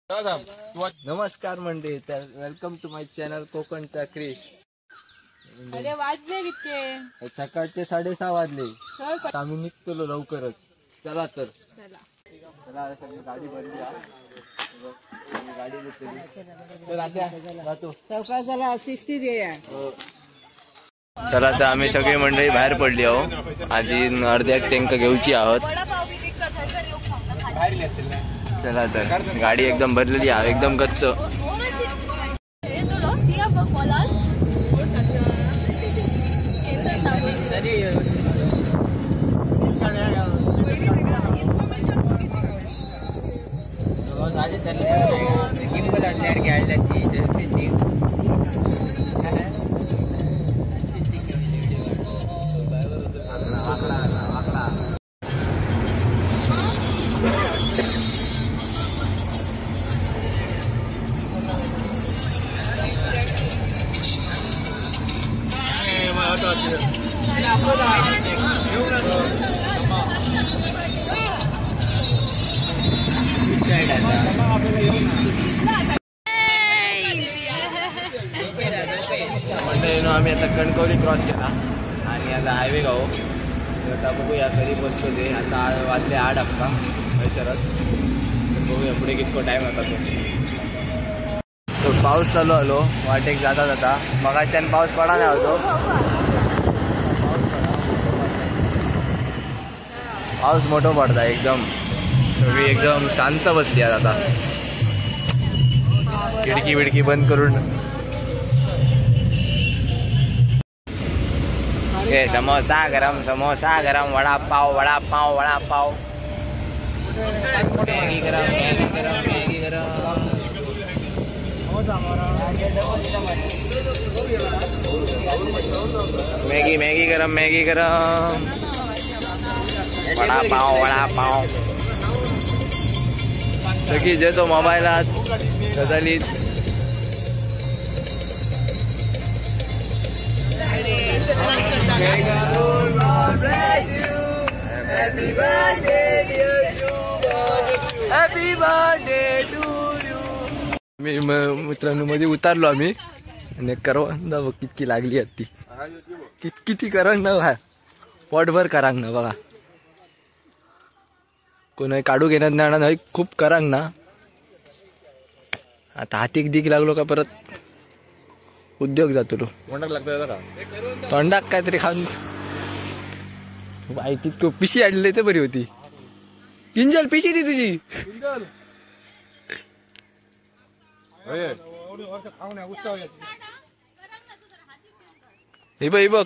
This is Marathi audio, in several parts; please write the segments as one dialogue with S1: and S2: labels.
S1: नमस्कार मंडळी, तर वेलकम टू माय चॅनल कोकणचा क्रिश.
S2: अरे वाजले किती?
S1: सकाळचे 6:30 वाजले. आम्ही निघतो लवकरच. चला तर चला गाडी भरली. गाडी जातो
S2: चौकासाला शिस्ती दे.
S1: चला तर आम्ही सगळी मंडळी बाहेर पडली आहो. आजी अर्ध्या टँक घेऊची आहोत. चला तर गाडी एकदम भरलेली आहे, एकदम गच्च. आम्ही आता कणकवली क्रॉस केला आणि आता हायवे गाव. आता बघूया कधी पोचतो ते. आता वाजले 8 अक्का शरद. बघूया पुढे कितको टाइम होता तो. पाऊस चालू आलो वाटेक जाता जाता. मगाच्यान पाऊस पडा नाही होतो. पाऊस मोठो पडता एकदम. सगळी एकदम शांत बसली आता. खिडकी बिडकी बंद करून समोसा गरम वडापाव वडापाव. मॅगी गरम मॅगी गरम वडापाव. सगळी जेतो मोबाईलात गजालीत. मी मित्रांनो मध्ये उतारलो आम्ही आणि करवंदा बघ कितकी लागली ती. किती करंग ना पोटभर करांग ना बघा. कोणी काढू घेण्यात नाही, खूप करांग ना. आता हातीक दिग लागलो का परत उद्योग जातो. तोंडाक काहीतरी खाऊन बाई तितको पिशी आणली तर बरी होती. किंजल पिशी ती तुझी. हे बाई बघ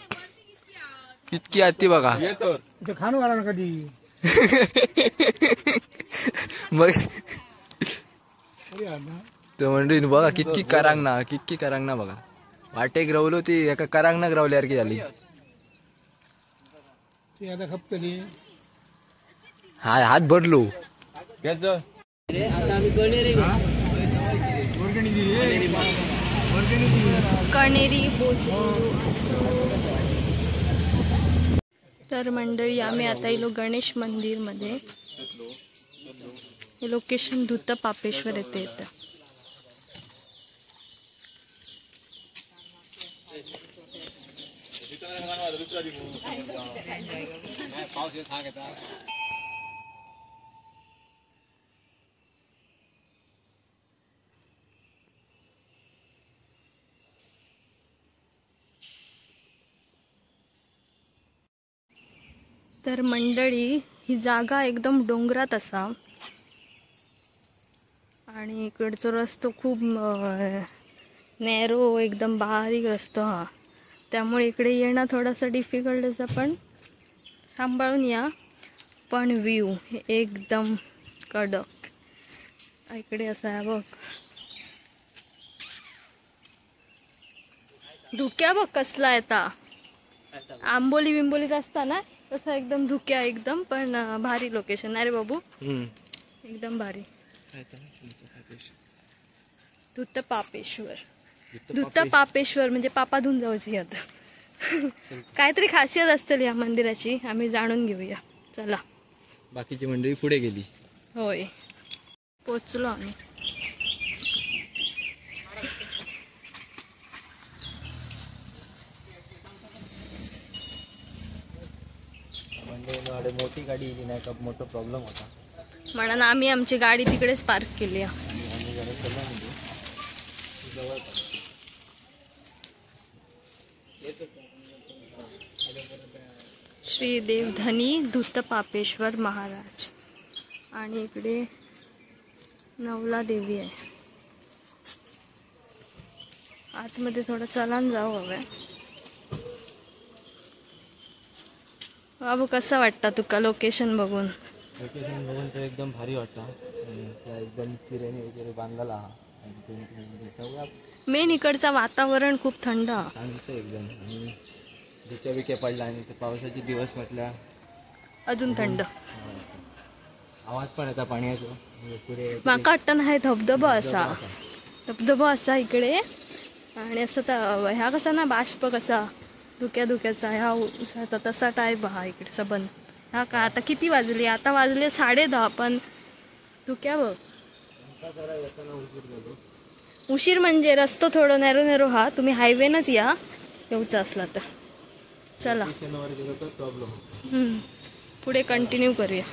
S1: कितकी आती बघा.
S2: खाणू आला ना कधी
S1: मग तो म्हणजे बघा कितकी करांग ना बघा. वाटेक रवलो ती एका करांग ना रवल्यासारखी झाली. हात भरलो.
S3: कणेरी तर मंडळी आम्ही आता येलो गणेश मंदिर मध्ये. हे लोकेशन धूत पापेश्वर येते. तर मंडळी ही जागा एकदम डोंगरात असा आणि इकडचा रस्तो खूप नॅरो एकदम बारीक रस्तो हा. त्यामुळे इकडे येणं थोडासा डिफिकल्ट असा, पण सांभाळून या. पण व्ह्यू एकदम कडक इकडे असा आहे बघ. धुक्या बघ कसला येता. आंबोली बिंबोलीत असता ना तसा एकदम धुक्या एकदम. पण भारी लोकेशन आहे रे बाबू, एकदम भारी. धूत पापेश्वर म्हणजे पापा धुवून जाऊची. आता काहीतरी खासियत असतील या मंदिराची, आम्ही जाणून घेऊया. चला.
S1: बाकीची मंडळी पुढे गेली.
S3: होय पोचलो आम्ही.
S1: गाडी मोठी गाडी इली नाही का मोठा प्रॉब्लेम होता
S3: म्हणून आम्ही आमची गाडी तिकडेच पार्क केली आहे.
S1: आणि आम्ही जरा चला म्हणजे जवळ
S3: श्री देवधनी धूतपापेश्वर महाराज आणि इकडे नवला देवी आहे. आतमध्ये थोडं चलान जाऊ हवं. बाबू कसं वाटतं तुका लोकेशन बघून?
S1: लोकेशन बघून तर एकदम भारी वाटतं. एकदम चिरेने वगैरे बांधला आणि
S3: मेन इकडचं वातावरण खूप थंड
S1: शांत एकदम. आणि धुक्या बिक्या पडला आणि ते पावसाचे दिवस म्हटल्या
S3: अजून थंड.
S1: आवाज पण येता पाण्याचा. पुढे
S3: माका वाटतं नाही धबधबा असा इकडे. आणि असं ह्या कसा ना बाष्प कसा धुक्याचा ह्या उसाचा तसा टाईप हा इकडे सबंध. हा का आता किती वाजले? आता वाजले 10:30. पण धुक्या बघ. उशीर म्हणजे रस्तो थोडं नॅरो हा. तुम्ही हायवेनच या येऊचा असला तर. चला पुढे कंटिन्यू करूया.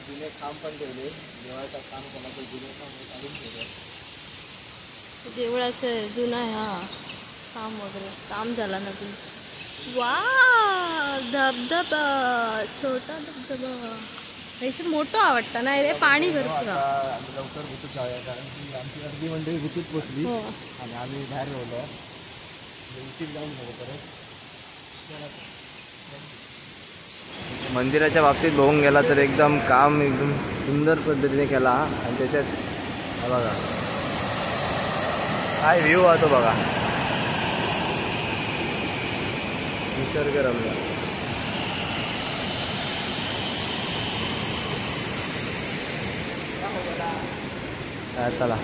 S1: जुने काम पण ठेवले. देवाचं काम कोणाचं जुने काम काढून ठेवलं.
S3: देवळाचं जुना हा काम वगैरे काम झाला ना तुम्ही. वा धबधबा छोटा धबधबा पैसे मोठं आवडतं नाही रे. पाणी भरपूर.
S1: आम्ही लवकर गुतूत जाऊया कारण की आमची अर्धी मंडळी गुतूत पोचली आणि आम्ही बाहेर गेलो. उशीर जाऊन गेलो परत. मंदिराच्या बाबतीत बघून गेला तर एकदम काम एकदम सुंदर पद्धतीने केला. आणि त्याच्यात बघा काय व्ह्यू आहे तो बघा. निसर्गरम्य. चला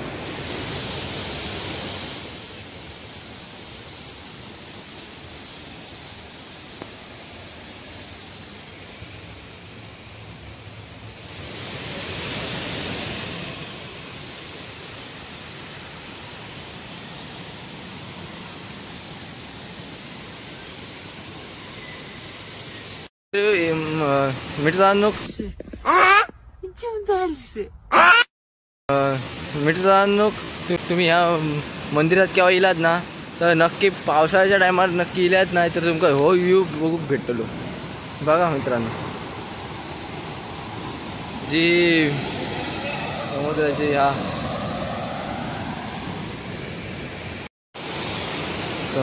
S1: मित्रांनो तुम्ही ह्या मंदिरात केव्हा इलात ना तर नक्की पावसाळ्याच्या टायमात नक्की इल्यात नाही तर तुमका हो व्ह्यू बघू भेटलो. बघा मित्रांनो जी समुद्राची ह्या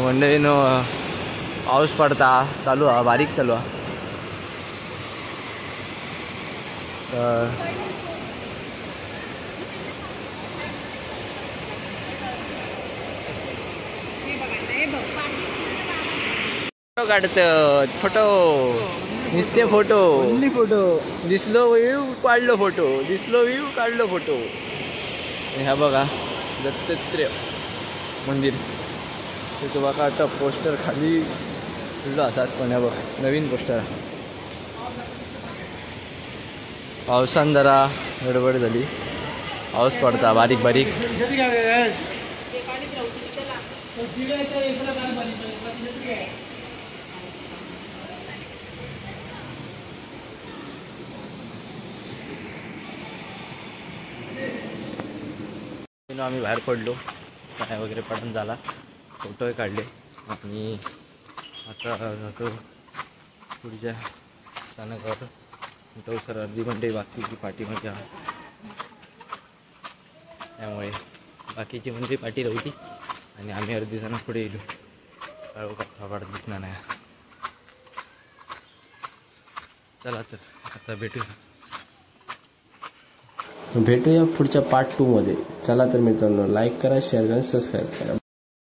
S1: मंडळीनो पाऊस पडता चालू हा बारीक चालू हा. फोटो काढतात. फोटो नुसते फोटो दिसलो व्ह्यू काढलो फोटो दिसलो व्ह्यू काढलो फोटो. ह्या बघा दत्तात्रय मंदिर. त्याचं बघा आता पोस्टर खाली तुझं असाच पण ह्या बघ नवीन पोस्टर. पावसान जरा गडबड झाली. पाऊस पडता बारीक बारीक. आम्ही बाहेर पडलो. पाय वगैरे पडून झाला. फोटोही काढले आणि आता जातो पुढच्या स्थानकावर. सर अर्धी मंडळी बाकीची पाठीमध्ये त्यामुळे बाकीची मंडळी पाठी राहती आणि आम्ही अर्धी जण पुढे येलो. काळू कथा दिसणार नाही. चला तर आता भेटूया पुढच्या पार्ट 2 मध्ये. चला तर मित्रांनो लाईक करा शेअर करा सबस्क्राईब करा.